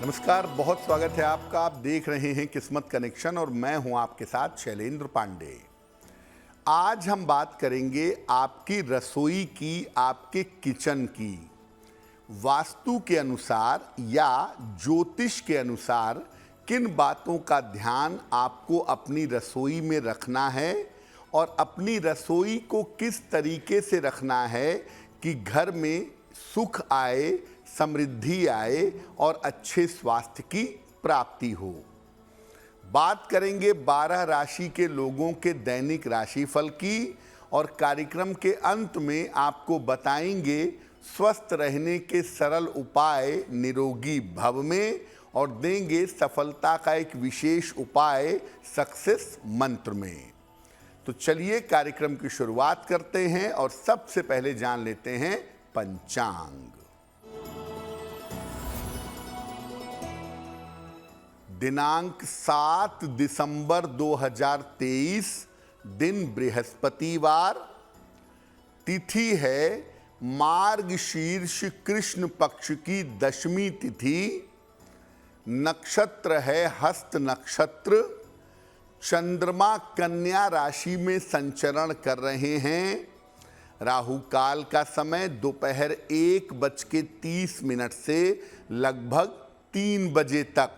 नमस्कार, बहुत स्वागत है आपका। आप देख रहे हैं किस्मत कनेक्शन और मैं हूं आपके साथ शैलेंद्र पांडे। आज हम बात करेंगे आपकी रसोई की, आपके किचन की। वास्तु के अनुसार या ज्योतिष के अनुसार किन बातों का ध्यान आपको अपनी रसोई में रखना है और अपनी रसोई को किस तरीके से रखना है कि घर में सुख आए, समृद्धि आए और अच्छे स्वास्थ्य की प्राप्ति हो। बात करेंगे 12 राशि के लोगों के दैनिक राशिफल की और कार्यक्रम के अंत में आपको बताएंगे स्वस्थ रहने के सरल उपाय निरोगी भव में और देंगे सफलता का एक विशेष उपाय सक्सेस मंत्र में। तो चलिए कार्यक्रम की शुरुआत करते हैं और सबसे पहले जान लेते हैं पंचांग। दिनांक 7 दिसंबर 2023, दिन बृहस्पतिवार, तिथि है मार्गशीर्ष कृष्ण पक्ष की दशमी तिथि, नक्षत्र है हस्त नक्षत्र, चंद्रमा कन्या राशि में संचरण कर रहे हैं। राहु काल का समय दोपहर 1:30 से लगभग 3 बजे तक।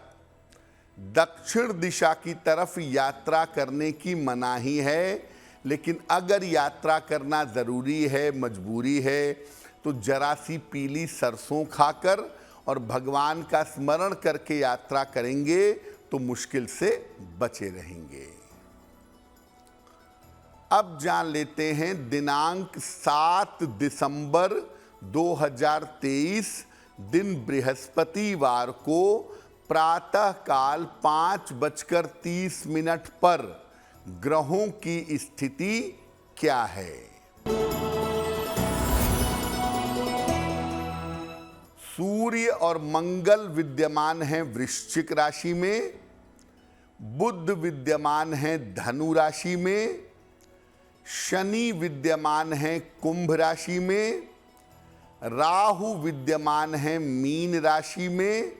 दक्षिण दिशा की तरफ यात्रा करने की मनाही है, लेकिन अगर यात्रा करना ज़रूरी है, मजबूरी है, तो जरा सी पीली सरसों खाकर और भगवान का स्मरण करके यात्रा करेंगे तो मुश्किल से बचे रहेंगे। अब जान लेते हैं दिनांक 7 दिसंबर 2023, दिन बृहस्पतिवार को प्रातः काल 5:30 पर ग्रहों की स्थिति क्या है। सूर्य और मंगल विद्यमान हैं वृश्चिक राशि में, बुध विद्यमान हैं धनु राशि में, शनि विद्यमान हैं कुंभ राशि में, राहु विद्यमान हैं मीन राशि में,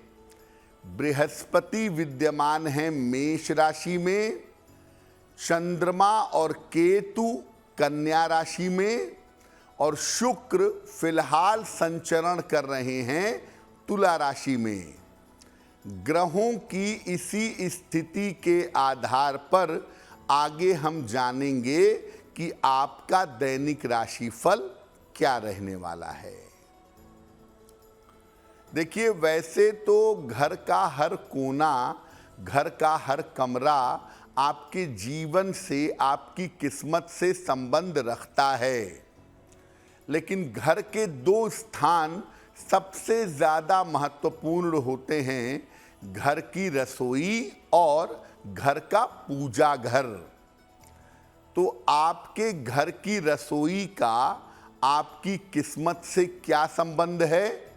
बृहस्पति विद्यमान हैं मेष राशि में, चंद्रमा और केतु कन्या राशि में और शुक्र फिलहाल संचरण कर रहे हैं तुला राशि में। ग्रहों की इसी स्थिति के आधार पर आगे हम जानेंगे कि आपका दैनिक राशिफल क्या रहने वाला है। देखिए, वैसे तो घर का हर कोना, घर का हर कमरा आपके जीवन से, आपकी किस्मत से संबंध रखता है, लेकिन घर के 2 स्थान सबसे ज़्यादा महत्वपूर्ण होते हैं, घर की रसोई और घर का पूजा घर। तो आपके घर की रसोई का आपकी किस्मत से क्या संबंध है?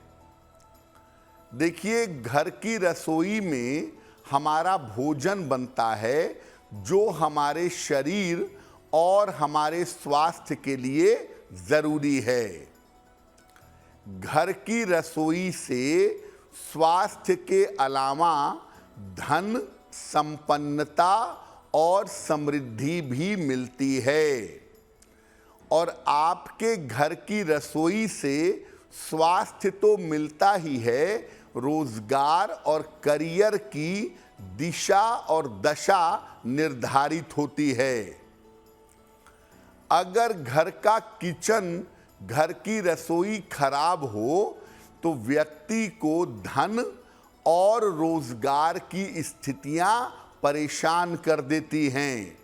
देखिए, घर की रसोई में हमारा भोजन बनता है जो हमारे शरीर और हमारे स्वास्थ्य के लिए ज़रूरी है। घर की रसोई से स्वास्थ्य के अलावा धन, संपन्नता और समृद्धि भी मिलती है। और आपके घर की रसोई से स्वास्थ्य तो मिलता ही है, रोजगार और करियर की दिशा और दशा निर्धारित होती है। अगर घर का किचन, घर की रसोई खराब हो तो व्यक्ति को धन और रोजगार की स्थितियां परेशान कर देती हैं।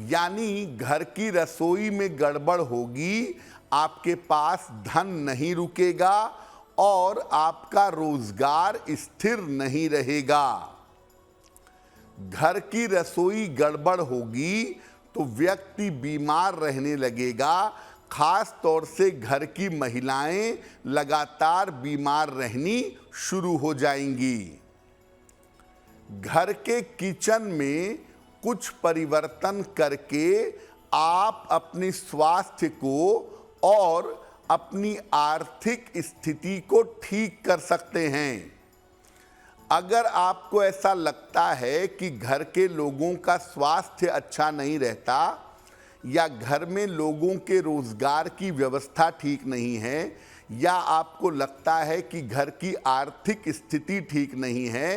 यानी घर की रसोई में गड़बड़ होगी, आपके पास धन नहीं रुकेगा और आपका रोजगार स्थिर नहीं रहेगा। घर की रसोई गड़बड़ होगी तो व्यक्ति बीमार रहने लगेगा, खास तौर से घर की महिलाएं लगातार बीमार रहनी शुरू हो जाएंगी। घर के किचन में कुछ परिवर्तन करके आप अपने स्वास्थ्य को और अपनी आर्थिक स्थिति को ठीक कर सकते हैं। अगर आपको ऐसा लगता है कि घर के लोगों का स्वास्थ्य अच्छा नहीं रहता या घर में लोगों के रोजगार की व्यवस्था ठीक नहीं है या आपको लगता है कि घर की आर्थिक स्थिति ठीक नहीं है,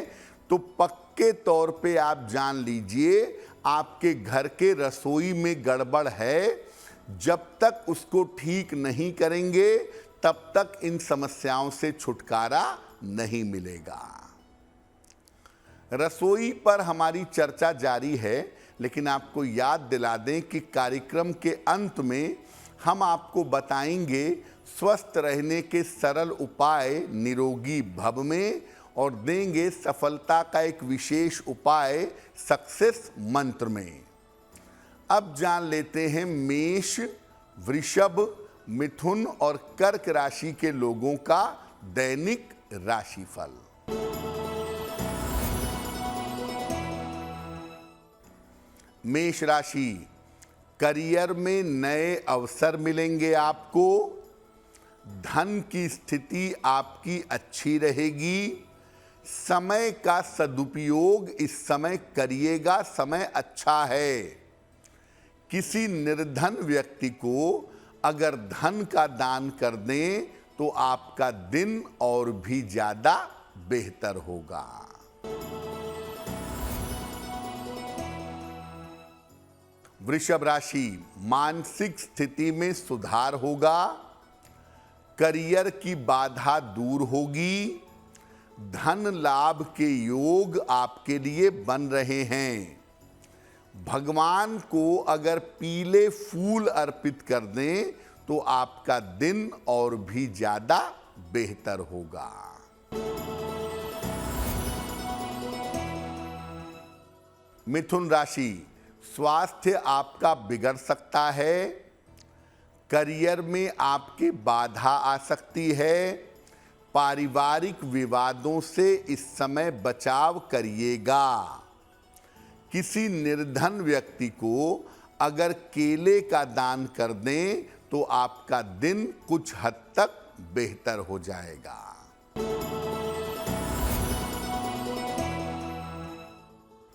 तो पक्के तौर पे आप जान लीजिए आपके घर के रसोई में गड़बड़ है। जब तक उसको ठीक नहीं करेंगे तब तक इन समस्याओं से छुटकारा नहीं मिलेगा। रसोई पर हमारी चर्चा जारी है, लेकिन आपको याद दिला दें कि कार्यक्रम के अंत में हम आपको बताएंगे स्वस्थ रहने के सरल उपाय निरोगी भव में और देंगे सफलता का एक विशेष उपाय सक्सेस मंत्र में। अब जान लेते हैं मेष, वृषभ, मिथुन और कर्क राशि के लोगों का दैनिक राशिफल। मेष राशि, करियर में नए अवसर मिलेंगे आपको। धन की स्थिति आपकी अच्छी रहेगी। समय का सदुपयोग इस समय करिएगा, समय अच्छा है। किसी निर्धन व्यक्ति को अगर धन का दान कर दें तो आपका दिन और भी ज्यादा बेहतर होगा। वृषभ राशि, मानसिक स्थिति में सुधार होगा। करियर की बाधा दूर होगी। धन लाभ के योग आपके लिए बन रहे हैं। भगवान को अगर पीले फूल अर्पित कर दें तो आपका दिन और भी ज्यादा बेहतर होगा। मिथुन राशि, स्वास्थ्य आपका बिगड़ सकता है। करियर में आपके बाधा आ सकती है। पारिवारिक विवादों से इस समय बचाव करिएगा। किसी निर्धन व्यक्ति को अगर केले का दान कर दें तो आपका दिन कुछ हद तक बेहतर हो जाएगा।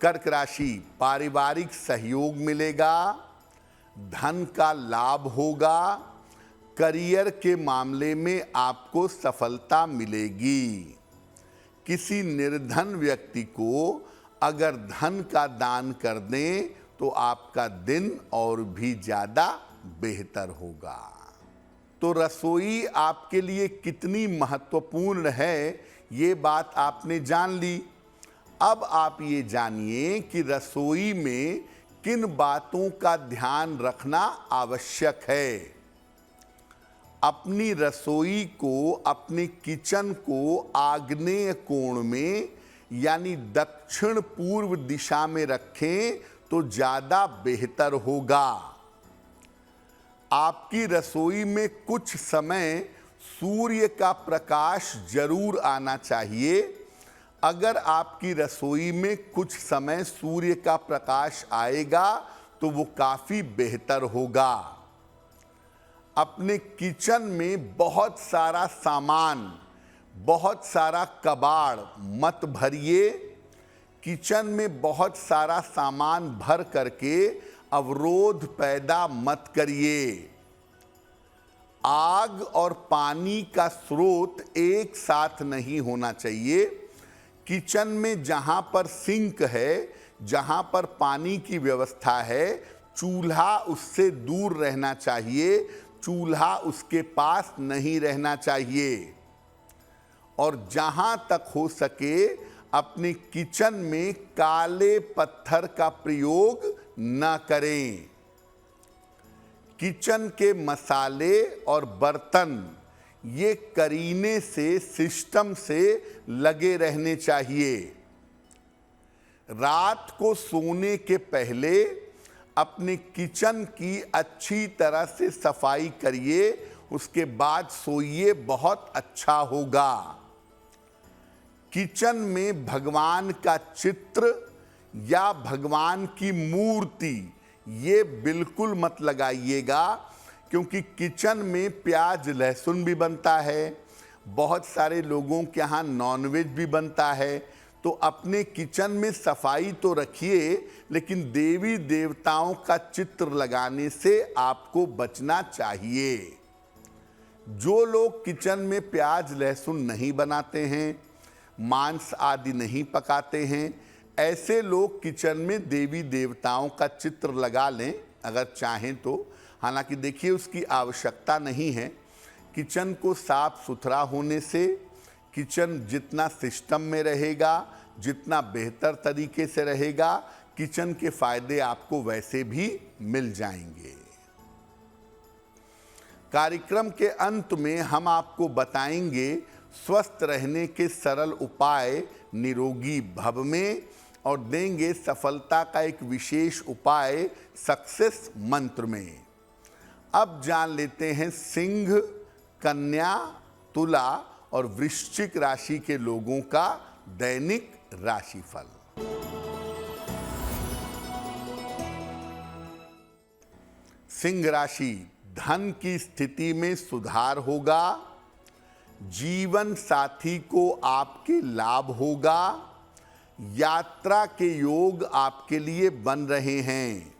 कर्क राशि, पारिवारिक सहयोग मिलेगा। धन का लाभ होगा। करियर के मामले में आपको सफलता मिलेगी। किसी निर्धन व्यक्ति को अगर धन का दान कर दें तो आपका दिन और भी ज्यादा बेहतर होगा। तो रसोई आपके लिए कितनी महत्वपूर्ण है ये बात आपने जान ली। अब आप ये जानिए कि रसोई में किन बातों का ध्यान रखना आवश्यक है। अपनी रसोई को, अपनी किचन को आग्नेय कोण में यानी दक्षिण पूर्व दिशा में रखें तो ज्यादा बेहतर होगा। आपकी रसोई में कुछ समय सूर्य का प्रकाश जरूर आना चाहिए। अगर आपकी रसोई में कुछ समय सूर्य का प्रकाश आएगा तो वो काफी बेहतर होगा। अपने किचन में बहुत सारा सामान, बहुत सारा कबाड़ मत भरिए। किचन में बहुत सारा सामान भर करके अवरोध पैदा मत करिए। आग और पानी का स्रोत एक साथ नहीं होना चाहिए। किचन में जहां पर सिंक है, जहां पर पानी की व्यवस्था है, चूल्हा उससे दूर रहना चाहिए। चूल्हा उसके पास नहीं रहना चाहिए। और जहां तक हो सके अपने किचन में काले पत्थर का प्रयोग न करें। किचन के मसाले और बर्तन ये करीने से, सिस्टम से लगे रहने चाहिए। रात को सोने के पहले अपने किचन की अच्छी तरह से सफाई करिए, उसके बाद सोइए, बहुत अच्छा होगा। किचन में भगवान का चित्र या भगवान की मूर्ति ये बिल्कुल मत लगाइएगा, क्योंकि किचन में प्याज लहसुन भी बनता है। बहुत सारे लोगों के यहाँ नॉनवेज भी बनता है, तो अपने किचन में सफाई तो रखिए, लेकिन देवी देवताओं का चित्र लगाने से आपको बचना चाहिए। जो लोग किचन में प्याज लहसुन नहीं बनाते हैं, मांस आदि नहीं पकाते हैं, ऐसे लोग किचन में देवी देवताओं का चित्र लगा लें अगर चाहें तो। हालांकि देखिए, उसकी आवश्यकता नहीं है। किचन को साफ सुथरा होने से किचन जितना सिस्टम में रहेगा, जितना बेहतर तरीके से रहेगा, किचन के फायदे आपको वैसे भी मिल जाएंगे। कार्यक्रम के अंत में हम आपको बताएंगे स्वस्थ रहने के सरल उपाय निरोगी भव में, और देंगे सफलता का एक विशेष उपाय सक्सेस मंत्र में। अब जान लेते हैं सिंह, कन्या, तुला और वृश्चिक राशि के लोगों का दैनिक राशिफल। सिंह राशि, धन की स्थिति में सुधार होगा। जीवन साथी को आपके लाभ होगा। यात्रा के योग आपके लिए बन रहे हैं।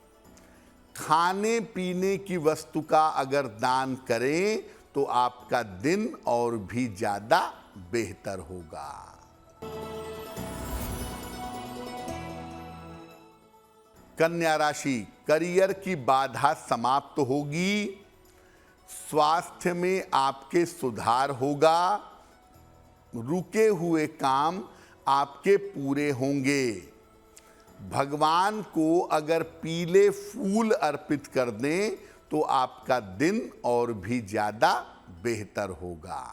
खाने पीने की वस्तु का अगर दान करें तो आपका दिन और भी ज्यादा बेहतर होगा। कन्या राशि, करियर की बाधा समाप्त होगी। स्वास्थ्य में आपके सुधार होगा। रुके हुए काम आपके पूरे होंगे। भगवान को अगर पीले फूल अर्पित कर दें तो आपका दिन और भी ज्यादा बेहतर होगा।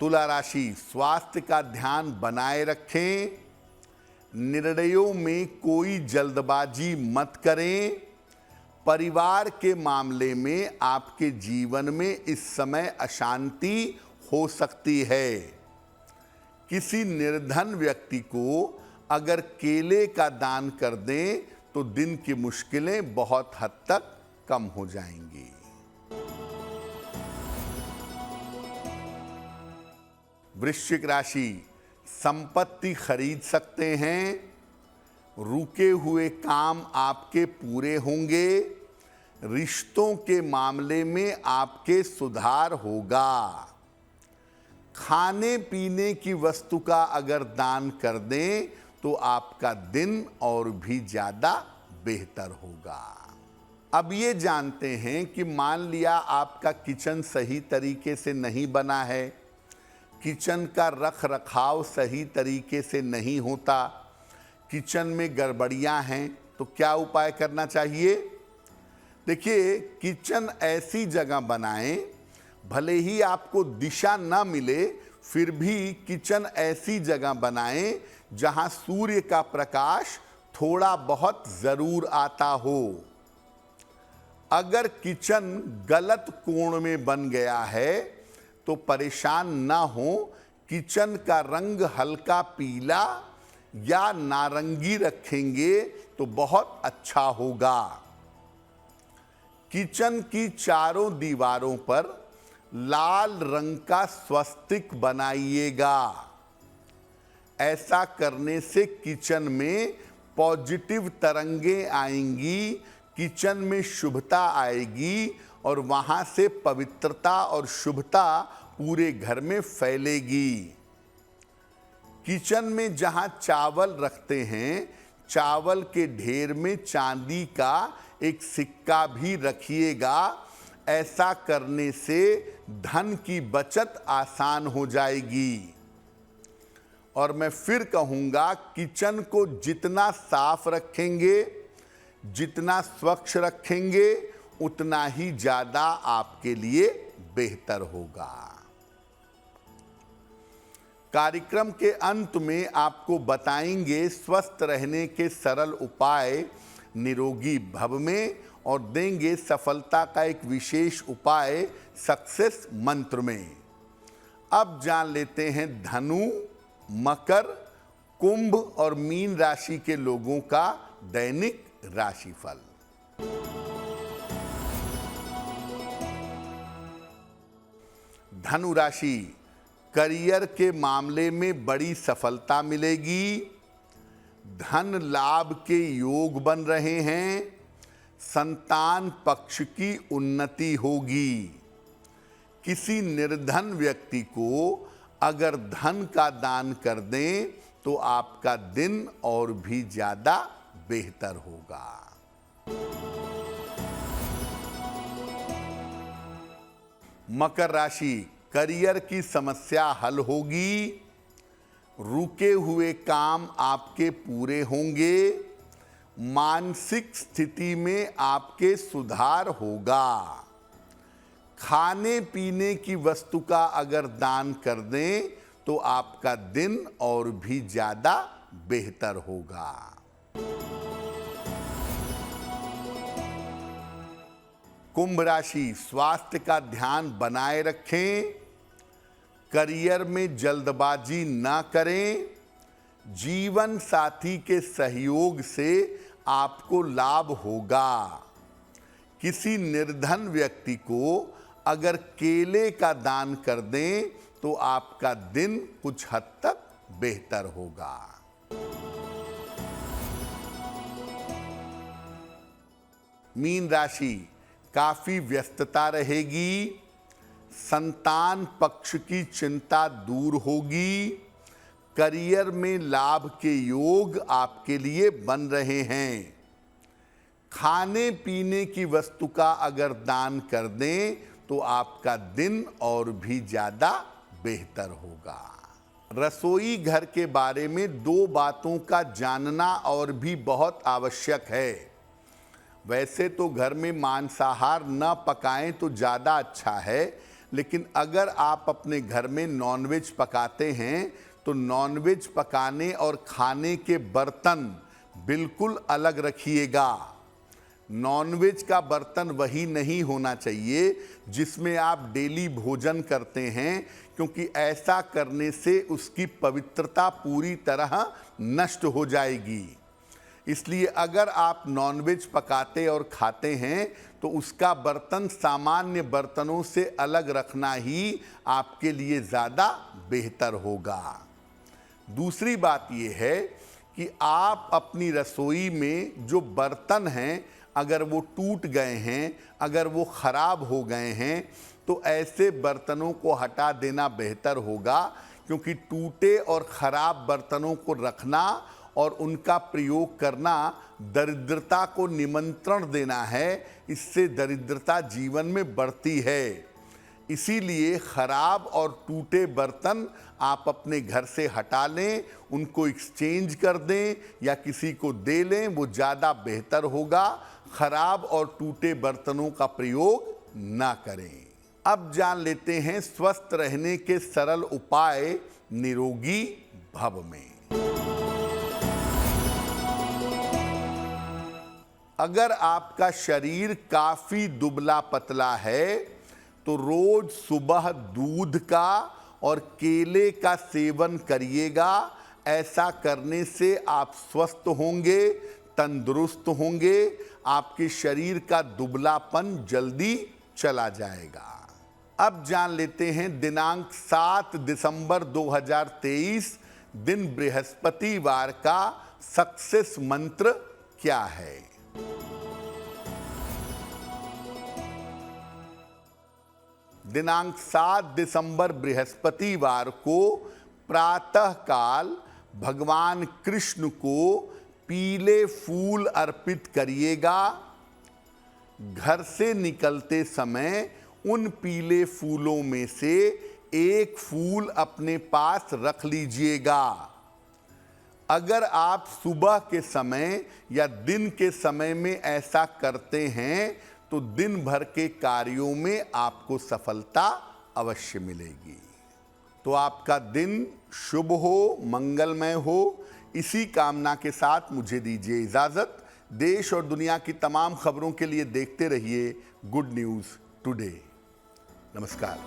तुला राशि, स्वास्थ्य का ध्यान बनाए रखें। निर्णयों में कोई जल्दबाजी मत करें। परिवार के मामले में आपके जीवन में इस समय अशांति हो सकती है। किसी निर्धन व्यक्ति को अगर केले का दान कर दें तो दिन की मुश्किलें बहुत हद तक कम हो जाएंगी। वृश्चिक राशि, संपत्ति खरीद सकते हैं। रुके हुए काम आपके पूरे होंगे। रिश्तों के मामले में आपके सुधार होगा। खाने पीने की वस्तु का अगर दान कर दें तो आपका दिन और भी ज्यादा बेहतर होगा। अब ये जानते हैं कि मान लिया आपका किचन सही तरीके से नहीं बना है, किचन का रख रखाव सही तरीके से नहीं होता, किचन में गड़बड़ियां हैं, तो क्या उपाय करना चाहिए? देखिए, किचन ऐसी जगह बनाएं, भले ही आपको दिशा ना मिले, फिर भी किचन ऐसी जगह बनाएं जहां सूर्य का प्रकाश थोड़ा बहुत जरूर आता हो। अगर किचन गलत कोण में बन गया है तो परेशान ना हो। किचन का रंग हल्का पीला या नारंगी रखेंगे तो बहुत अच्छा होगा। किचन की चारों दीवारों पर लाल रंग का स्वस्तिक बनाइएगा। ऐसा करने से किचन में पॉजिटिव तरंगें आएंगी, किचन में शुभता आएगी और वहां से पवित्रता और शुभता पूरे घर में फैलेगी। किचन में जहां चावल रखते हैं, चावल के ढेर में चांदी का एक सिक्का भी रखिएगा। ऐसा करने से धन की बचत आसान हो जाएगी। और मैं फिर कहूंगा, किचन को जितना साफ रखेंगे, जितना स्वच्छ रखेंगे, उतना ही ज्यादा आपके लिए बेहतर होगा। कार्यक्रम के अंत में आपको बताएंगे स्वस्थ रहने के सरल उपाय निरोगी भव में, और देंगे सफलता का एक विशेष उपाय सक्सेस मंत्र में। अब जान लेते हैं धनु, मकर, कुंभ और मीन राशि के लोगों का दैनिक राशिफल। धनु राशि, करियर के मामले में बड़ी सफलता मिलेगी। धन लाभ के योग बन रहे हैं। संतान पक्ष की उन्नति होगी। किसी निर्धन व्यक्ति को अगर धन का दान कर दें तो आपका दिन और भी ज्यादा बेहतर होगा। मकर राशि, करियर की समस्या हल होगी। रुके हुए काम आपके पूरे होंगे। मानसिक स्थिति में आपके सुधार होगा। खाने पीने की वस्तु का अगर दान कर दें तो आपका दिन और भी ज्यादा बेहतर होगा। कुंभ राशि, स्वास्थ्य का ध्यान बनाए रखें। करियर में जल्दबाजी ना करें। जीवन साथी के सहयोग से आपको लाभ होगा। किसी निर्धन व्यक्ति को अगर केले का दान कर दें तो आपका दिन कुछ हद तक बेहतर होगा। मीन राशि, काफी व्यस्तता रहेगी। संतान पक्ष की चिंता दूर होगी। करियर में लाभ के योग आपके लिए बन रहे हैं। खाने पीने की वस्तु का अगर दान कर दें तो आपका दिन और भी ज्यादा बेहतर होगा। रसोई घर के बारे में 2 बातों का जानना और भी बहुत आवश्यक है। वैसे तो घर में मांसाहार न पकाएं तो ज़्यादा अच्छा है, लेकिन अगर आप अपने घर में नॉनवेज पकाते हैं तो नॉनवेज पकाने और खाने के बर्तन बिल्कुल अलग रखिएगा। नॉनवेज का बर्तन वही नहीं होना चाहिए जिसमें आप डेली भोजन करते हैं, क्योंकि ऐसा करने से उसकी पवित्रता पूरी तरह नष्ट हो जाएगी। इसलिए अगर आप नॉनवेज पकाते और खाते हैं तो उसका बर्तन सामान्य बर्तनों से अलग रखना ही आपके लिए ज़्यादा बेहतर होगा। दूसरी बात यह है कि आप अपनी रसोई में जो बर्तन हैं अगर वो टूट गए हैं, अगर वो ख़राब हो गए हैं, तो ऐसे बर्तनों को हटा देना बेहतर होगा, क्योंकि टूटे और ख़राब बर्तनों को रखना और उनका प्रयोग करना दरिद्रता को निमंत्रण देना है। इससे दरिद्रता जीवन में बढ़ती है। इसीलिए खराब और टूटे बर्तन आप अपने घर से हटा लें, उनको एक्सचेंज कर दें या किसी को दे लें, वो ज़्यादा बेहतर होगा। खराब और टूटे बर्तनों का प्रयोग ना करें। अब जान लेते हैं स्वस्थ रहने के सरल उपाय निरोगी भव में। अगर आपका शरीर काफी दुबला पतला है तो रोज सुबह दूध का और केले का सेवन करिएगा। ऐसा करने से आप स्वस्थ होंगे, तंदुरुस्त होंगे, आपके शरीर का दुबलापन जल्दी चला जाएगा। अब जान लेते हैं दिनांक 7 दिसंबर 2023 दिन बृहस्पतिवार का सक्सेस मंत्र क्या है। दिनांक 7 दिसंबर बृहस्पतिवार को प्रातः काल भगवान कृष्ण को पीले फूल अर्पित करिएगा। घर से निकलते समय उन पीले फूलों में से एक फूल अपने पास रख लीजिएगा। अगर आप सुबह के समय या दिन के समय में ऐसा करते हैं तो दिन भर के कार्यों में आपको सफलता अवश्य मिलेगी। तो आपका दिन शुभ हो, मंगलमय हो, इसी कामना के साथ मुझे दीजिए इजाज़त। देश और दुनिया की तमाम खबरों के लिए देखते रहिए गुड न्यूज़ टुडे। नमस्कार।